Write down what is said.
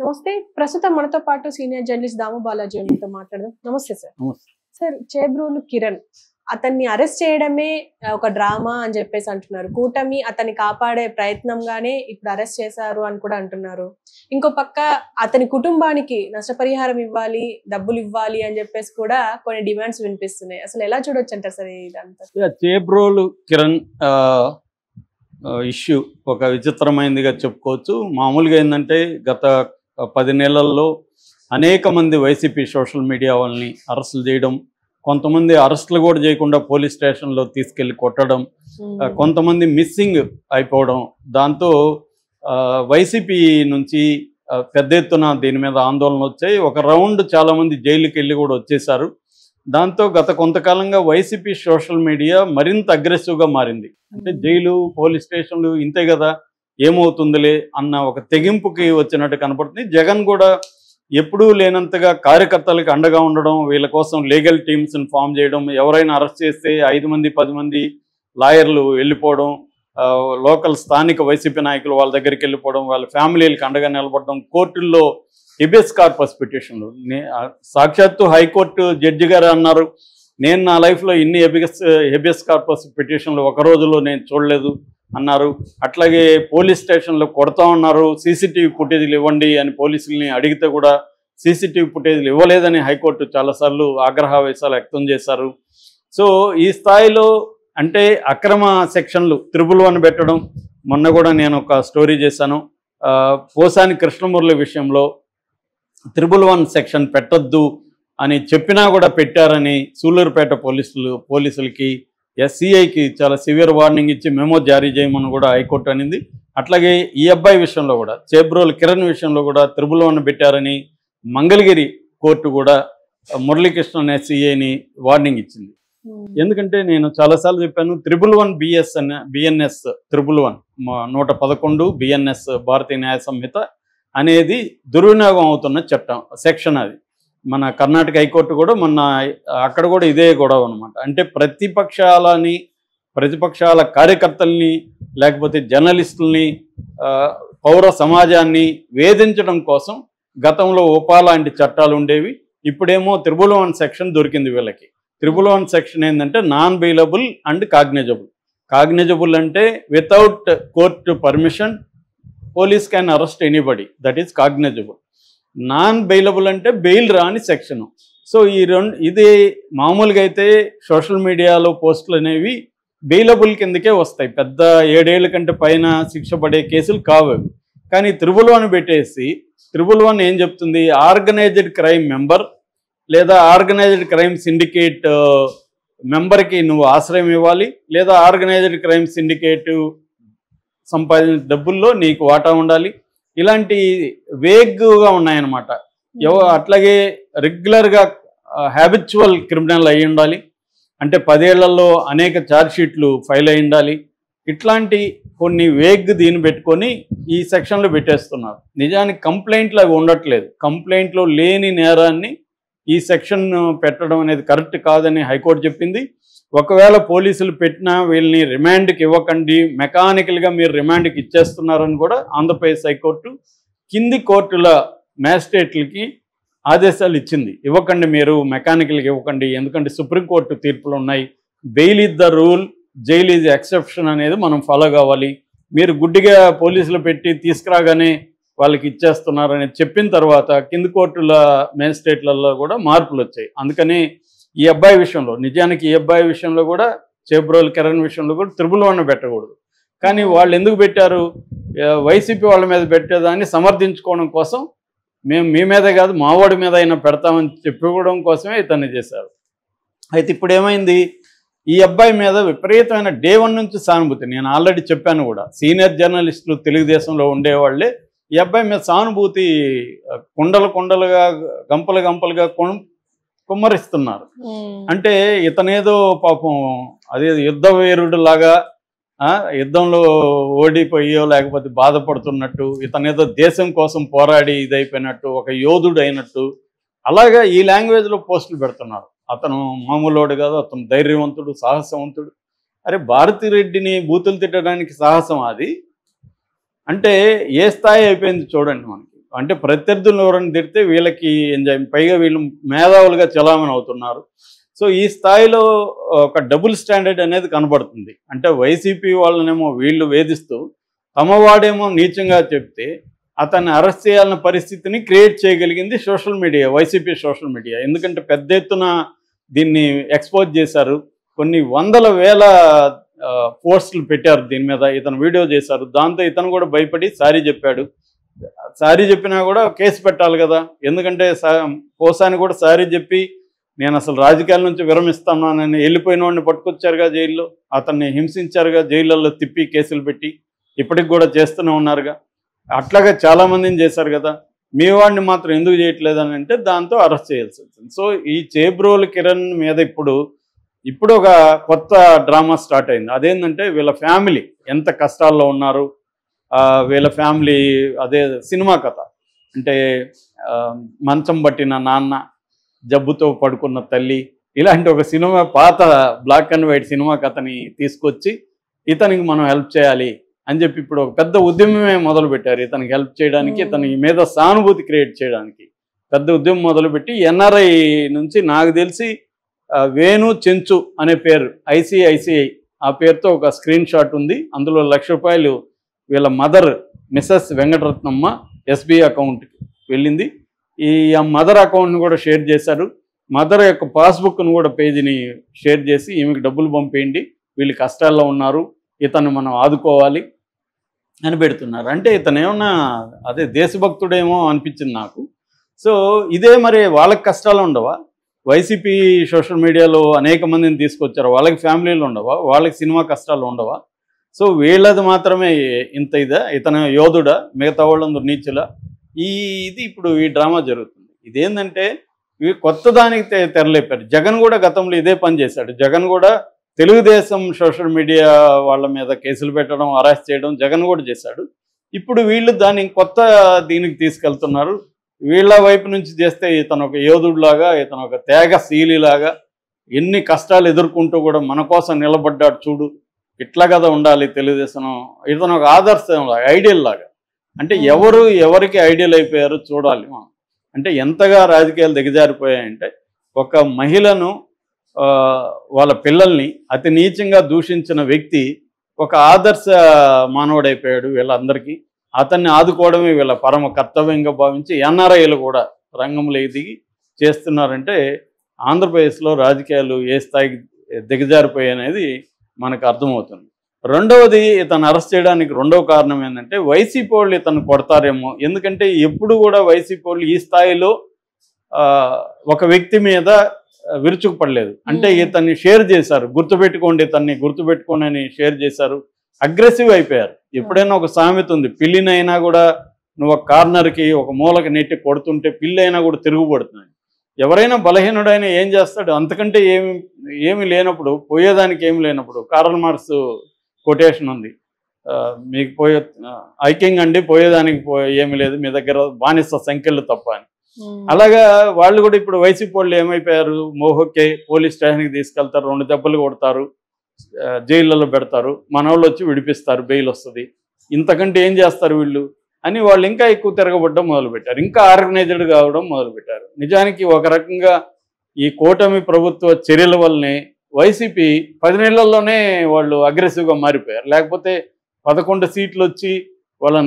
నమస్తే. ప్రస్తుతం మనతో పాటు సీనియర్ జర్నలిస్ట్ దాము బాలాజీ మనతో మాట్లాడదాం. నమస్తే సార్. నమస్తే. సార్, చేబ్రోలు కిరణ్ అతన్ని అరెస్ట్ చేయడమే ఒక డ్రామా అని చెప్పేసి అంటున్నారు. కూటమి అతన్ని కాపాడే ప్రయత్నంగానే ఇప్పుడు అరెస్ట్ చేశారు అని కూడా అంటున్నారు. ఇంకో పక్క అతని కుటుంబానికి నష్టపరిహారం ఇవ్వాలి, డబ్బులు ఇవ్వాలి అని చెప్పేసి కూడా కొన్ని డిమాండ్స్ వినిపిస్తున్నాయి. అసలు ఎలా చూడొచ్చు అంటారు సార్ ఇదంతా? చేబ్రోలు కిరణ్ ఇష్యూ ఒక విచిత్రమైనదిగా చెప్పుకోవచ్చు. మామూలుగా ఏంటంటే గత 10 నెలల్లో అనేక మంది వైసీపీ సోషల్ మీడియా వాళ్ళని అరెస్టులు చేయడం, కొంతమంది అరెస్టులు కూడా చేయకుండా పోలీస్ స్టేషన్లో తీసుకెళ్లి కొట్టడం, కొంతమంది మిస్సింగ్ అయిపోవడం, దాంతో వైసీపీ నుంచి పెద్ద ఎత్తున దీని మీద ఆందోళన వచ్చాయి. ఒక రౌండ్ చాలామంది జైలుకి వెళ్ళి కూడా వచ్చేసారు. దాంతో గత కొంతకాలంగా వైసీపీ సోషల్ మీడియా మరింత అగ్రెసివ్గా మారింది. అంటే జైలు, పోలీస్ స్టేషన్లు ఇంతే కదా, ఏమవుతుందిలే అన్న ఒక తెగింపుకి వచ్చినట్టు కనపడుతుంది. జగన్ కూడా ఎప్పుడూ లేనంతగా కార్యకర్తలకు అండగా ఉండడం, వీళ్ళ కోసం లీగల్ టీమ్స్ని ఫామ్ చేయడం, ఎవరైనా అరెస్ట్ చేస్తే 5 మంది 10 మంది లాయర్లు వెళ్ళిపోవడం, లోకల్ స్థానిక వైసీపీ నాయకులు వాళ్ళ దగ్గరికి వెళ్ళిపోవడం, వాళ్ళ ఫ్యామిలీలకు అండగా నిలబడడం, కోర్టుల్లో హెబియస్ కార్పస్ పిటిషన్లు. సాక్షాత్తు హైకోర్టు జడ్జి గారు అన్నారు, నేను నా లైఫ్లో ఇన్ని హెబియస్ కార్పస్ పిటిషన్లు ఒక రోజులో నేను చూడలేదు అన్నారు. అట్లాగే పోలీస్ స్టేషన్లో కొడతా ఉన్నారు, సీసీటీవీ ఫుటేజీలు ఇవ్వండి అని పోలీసుల్ని అడిగితే కూడా సీసీటీవీ ఫుటేజీలు ఇవ్వలేదని హైకోర్టు చాలాసార్లు ఆగ్రహావేశాలు వ్యక్తం చేశారు. సో ఈ స్థాయిలో అంటే అక్రమ సెక్షన్లు 111 పెట్టడం, మొన్న కూడా నేను ఒక స్టోరీ చేశాను. పోసాని కృష్ణమురళి విషయంలో 111 సెక్షన్ పెట్టొద్దు అని చెప్పినా కూడా పెట్టారని సూలూరుపేట పోలీసులకి ఎస్సీఐకి చాలా సివియర్ వార్నింగ్ ఇచ్చి మెమో జారీ చేయమని కూడా హైకోర్టు అనింది. అట్లాగే ఈ అబ్బాయి విషయంలో కూడా, చేబ్రోలు కిరణ్ విషయంలో కూడా 111 పెట్టారని మంగళగిరి కోర్టు కూడా మురళీకృష్ణన్ ఎస్సీఐని వార్నింగ్ ఇచ్చింది. ఎందుకంటే నేను చాలాసార్లు చెప్పాను, 111 బిఎన్ఎస్ 111 111 బిఎన్ఎస్ భారతీయ న్యాయ సంహిత అనేది దుర్వినియోగం అవుతున్న చట్టం సెక్షన్. అది మన కర్ణాటక హైకోర్టు కూడా మొన్న అక్కడ కూడా ఇదే గొడవ అనమాట. అంటే ప్రతిపక్షాల కార్యకర్తల్ని లేకపోతే జర్నలిస్టుల్ని, పౌర సమాజాన్ని వేధించడం కోసం గతంలో ఉపా లాంటి చట్టాలు ఉండేవి. ఇప్పుడేమో 111 సెక్షన్ దొరికింది వీళ్ళకి. 111 సెక్షన్ ఏంటంటే non bailable and cognizable. Cognizable అంటే without court permission police can arrest anybody, that is cognizable. Non bailable అంటే బెయిల్ రాని సెక్షను. సో ఇది మామూలుగా అయితే సోషల్ మీడియాలో పోస్టులు అనేవి బెయిలబుల్ కిందకే వస్తాయి, పెద్ద 7 ఏళ్ల కంటే పైన శిక్ష పడే కేసులు కావు. కానీ 111 పెట్టేసి 111 ఏం చెప్తుంది, ఆర్గనైజ్డ్ క్రైమ్ మెంబర్ లేదా ఆర్గనైజ్డ్ క్రైమ్ సిండికేట్ మెంబర్కి నువ్వు ఆశ్రయం ఇవ్వాలి, లేదా ఆర్గనైజ్డ్ క్రైమ్ సిండికేట్ సంపాదించిన డబ్బుల్లో నీకు వాటా ఉండాలి. ఇలాంటి వేగ్గా ఉన్నాయన్నమాట. అట్లాగే రెగ్యులర్గా హ్యాబిచువల్ క్రిమినల్ అయి ఉండాలి, అంటే 10 ఏళ్లలో అనేక ఛార్జ్షీట్లు ఫైల్ అయి ఉండాలి. ఇట్లాంటి కొన్ని వేగ్ దీన్ని పెట్టుకొని ఈ సెక్షన్లో పెట్టేస్తున్నారు. నిజానికి కంప్లైంట్లు అవి ఉండట్లేదు. కంప్లైంట్లో లేని నేరాన్ని ఈ సెక్షన్ పెట్టడం అనేది కరెక్ట్ కాదని హైకోర్టు చెప్పింది. ఒకవేళ పోలీసులు పెట్టినా వీళ్ళని రిమాండ్కి ఇవ్వకండి, మెకానికల్గా మీరు రిమాండ్కి ఇచ్చేస్తున్నారని కూడా ఆంధ్రప్రదేశ్ హైకోర్టు కింది కోర్టుల మ్యాజిస్ట్రేట్లకి ఆదేశాలు ఇచ్చింది. ఇవ్వకండి, మీరు మెకానికల్గా ఇవ్వకండి, ఎందుకంటే సుప్రీంకోర్టు తీర్పులు ఉన్నాయి. Bail is the rule, jail is exception అనేది మనం ఫాలో కావాలి. మీరు గుడ్డిగా పోలీసులు పెట్టి తీసుకురాగానే వాళ్ళకి ఇచ్చేస్తున్నారని చెప్పిన తర్వాత కింది కోర్టుల మ్యాజిస్ట్రేట్లలో కూడా మార్పులు వచ్చాయి. అందుకని ఈ అబ్బాయి విషయంలో, నిజానికి ఈ అబ్బాయి విషయంలో కూడా, చేబ్రోలు కిరణ్ విషయంలో కూడా 111 పెట్టకూడదు. కానీ వాళ్ళు ఎందుకు పెట్టారు, వైసీపీ వాళ్ళ మీద పెట్టేదాన్ని సమర్థించుకోవడం కోసం, మేము మీ మీదే కాదు మావాడి మీద అయినా పెడతామని చెప్పుకోవడం కోసమే ఇతన్ని చేశారు. అయితే ఇప్పుడు ఏమైంది, ఈ అబ్బాయి మీద విపరీతమైన డే 1 నుంచి సానుభూతి. నేను ఆల్రెడీ చెప్పాను కూడా, సీనియర్ జర్నలిస్టులు తెలుగుదేశంలో ఉండేవాళ్ళే ఈ అబ్బాయి మీద సానుభూతి కుండలుగా గంపలుగా కుమ్మరిస్తున్నారు. అంటే ఇతనేదో పాపం అదే యుద్ధ వీరుడు లాగా, యుద్ధంలో ఓడిపోయో లేకపోతే బాధపడుతున్నట్టు, ఇతనేదో దేశం కోసం పోరాడి ఇదైపోయినట్టు, ఒక యోధుడు అయినట్టు, అలాగా ఈ లాంగ్వేజ్లో పోస్టులు పెడుతున్నారు. అతను మామూలుడు కాదు, అతను ధైర్యవంతుడు, సాహసవంతుడు. అరే భారతిరెడ్డిని బూతులు తిట్టడానికి సాహసం అది? అంటే ఏ స్థాయి అయిపోయింది చూడండి మనకి. అంటే ప్రత్యర్థులను ఎవరైనా తిడితే వీళ్ళకి ఎంజాయ్, పైగా వీళ్ళు మేధావులుగా చలామణి అవుతున్నారు. సో ఈ స్థాయిలో ఒక డబుల్ స్టాండర్డ్ అనేది కనబడుతుంది. అంటే వైసీపీ వాళ్ళనేమో వీళ్ళు వేధిస్తూ తమవాడేమో నీచంగా చెప్తే అతన్ని అరెస్ట్ చేయాలన్న పరిస్థితిని క్రియేట్ చేయగలిగింది social media, YCP social media. ఎందుకంటే పెద్ద ఎత్తున దీన్ని ఎక్స్పోజ్ చేశారు. కొన్ని వందల వేల పోస్టులు పెట్టారు దీని మీద, ఇతను వీడియో చేశారు. దాంతో ఇతను కూడా భయపడి సారీ చెప్పాడు. సారీ చెప్పినా కూడా కేసు పెట్టాలి కదా, ఎందుకంటే కోసాని కూడా సారీ చెప్పి నేను అసలు రాజకీయాల నుంచి విరమిస్తున్నానని వెళ్ళిపోయిన వాడిని పట్టుకొచ్చారుగా జైల్లో, అతన్ని హింసించారుగా జైళ్ళల్లో తిప్పి కేసులు పెట్టి, ఇప్పటికి కూడా చేస్తూనే ఉన్నారుగా. అట్లాగా చాలామందిని చేశారు కదా, మీ వాడిని మాత్రం ఎందుకు చేయట్లేదని అంటే దాంతో అరెస్ట్ చేయాల్సి వచ్చింది. సో ఈ చేబ్రోలు కిరణ్ మీద ఇప్పుడు ఒక కొత్త డ్రామా స్టార్ట్ అయింది. అదేంటంటే వీళ్ళ ఫ్యామిలీ ఎంత కష్టాల్లో ఉన్నారు, వీళ్ళ ఫ్యామిలీ అదే సినిమా కథ. అంటే మంచం పట్టిన నాన్న, జబ్బుతో పడుకున్న తల్లి, ఇలాంటి ఒక సినిమా పాత బ్లాక్ అండ్ వైట్ సినిమా కథని తీసుకొచ్చి ఇతనికి మనం హెల్ప్ చేయాలి అని చెప్పి ఇప్పుడు ఒక పెద్ద ఉద్యమమే మొదలుపెట్టారు. ఇతనికి హెల్ప్ చేయడానికి, ఇతని మీద సానుభూతి క్రియేట్ చేయడానికి పెద్ద ఉద్యమం మొదలుపెట్టి ఎన్ఆర్ఐ నుంచి నాకు తెలిసి వేణు చెంచు అనే పేరు, ఐసిఐసిఐ ఆ పేరుతో ఒక స్క్రీన్ షాట్ ఉంది. అందులో ₹1,00,000 వీళ్ళ మదర్ మిస్సెస్ వెంకటరత్నమ్మ ఎస్బీఐ అకౌంట్కి వెళ్ళింది. ఈ మదర్ అకౌంట్ని కూడా షేర్ చేశారు. మదర్ యొక్క పాస్బుక్ను కూడా పేజీని షేర్ చేసి ఈమెకి డబ్బులు పంపేయండి, వీళ్ళు కష్టాల్లో ఉన్నారు, ఇతను మనం ఆదుకోవాలి అని పెడుతున్నారు. అంటే ఇతను ఏమన్నా అదే దేశభక్తుడేమో అనిపించింది నాకు. సో ఇదే మరి వాళ్ళకి కష్టాలు ఉండవా? వైసీపీ సోషల్ మీడియాలో అనేక మందిని తీసుకొచ్చారు, వాళ్ళకి ఫ్యామిలీలు ఉండవా? వాళ్ళకి సినిమా కష్టాలు ఉండవా? సో వీళ్ళది మాత్రమే ఇంత ఇదా? ఇతను యోధుడా, మిగతా వాళ్ళందరూ నీచులా? ఇది ఇప్పుడు ఈ డ్రామా జరుగుతుంది. ఇదేంటంటే ఇవి కొత్త దానికి తెరలేపారు. జగన్ కూడా గతంలో ఇదే పని చేశాడు. జగన్ కూడా తెలుగుదేశం సోషల్ మీడియా వాళ్ళ మీద కేసులు పెట్టడం, అరెస్ట్ చేయడం జగన్ కూడా చేశాడు. ఇప్పుడు వీళ్ళు దాన్ని కొత్త దీనికి తీసుకెళ్తున్నారు. వీళ్ళ వైపు నుంచి చేస్తే ఇతను ఒక యోధుడిలాగా, ఇతను ఒక త్యాగశీలిలాగా ఎన్ని కష్టాలు ఎదుర్కొంటూ కూడా మన కోసం నిలబడ్డాడు చూడు, ఇట్లా కదా ఉండాలి తెలుగుదేశం, ఇతను ఒక ఆదర్శం లాగా, ఐడియల్ లాగా. అంటే ఎవరికి ఐడియల్ అయిపోయారో చూడాలి మనం. అంటే ఎంతగా రాజకీయాలు దిగజారిపోయాయంటే ఒక మహిళను, వాళ్ళ పిల్లల్ని అతి నీచంగా దూషించిన వ్యక్తి ఒక ఆదర్శ మానవుడైపోయాడు వీళ్ళందరికీ. అతన్ని ఆదుకోవడమే వీళ్ళ పరమ కర్తవ్యంగా భావించి ఎన్ఆర్ఐలు కూడా రంగంలో దిగి చేస్తున్నారంటే ఆంధ్రప్రదేశ్లో రాజకీయాలు ఏ స్థాయికి దిగజారిపోయాయనేది మనకు అర్థమవుతుంది. రెండవది, ఇతను అరెస్ట్ చేయడానికి రెండవ కారణం ఏంటంటే వైసీపీ వాళ్ళు ఇతను కొడతారేమో. ఎందుకంటే ఎప్పుడు కూడా వైసీపీ వాళ్ళు ఈ స్థాయిలో ఒక వ్యక్తి మీద విరుచుకుపడలేదు. అంటే ఇతన్ని షేర్ చేశారు, గుర్తుపెట్టుకోండి అని షేర్ చేశారు. అగ్రెసివ్ అయిపోయారు. ఎప్పుడైనా ఒక సామెత ఉంది, పిల్లినైనా కూడా నువ్వు ఒక కార్నర్కి ఒక మూలకి నెట్టి కొడుతుంటే పిల్లి అయినా కూడా తిరుగుపడుతుంది. ఎవరైనా బలహీనుడైనా ఏం చేస్తాడు? అంతకంటే ఏమి లేనప్పుడు, పోయేదానికి ఏమి లేనప్పుడు, కార్ల్ మార్క్స్ కొటేషన్ ఉంది, మీకు ఐకింగ్ అండి, పోయేదానికి ఏమి లేదు, మీ దగ్గర బానిస సంఖ్యలు తప్ప అని. అలాగా వాళ్ళు కూడా ఇప్పుడు వైసీపీ వాళ్ళు ఏమైపోయారు? మోహోకే పోలీస్ స్టేషన్కి తీసుకెళ్తారు, 2 దెబ్బలు కొడతారు, జైళ్ళలో పెడతారు, మనోళ్ళు వచ్చి విడిపిస్తారు, బెయిల్ వస్తుంది, ఇంతకంటే ఏం చేస్తారు వీళ్ళు అని వాళ్ళు ఇంకా ఎక్కువ తిరగబడడం మొదలుపెట్టారు, ఇంకా ఆర్గనైజ్డ్ కావడం మొదలుపెట్టారు. నిజానికి ఒక రకంగా ఈ కూటమి ప్రభుత్వ చర్యల వల్లనే వైసీపీ 10 నెలల్లోనే వాళ్ళు అగ్రెసివ్గా మారిపోయారు. లేకపోతే 11 సీట్లు వచ్చి వాళ్ళ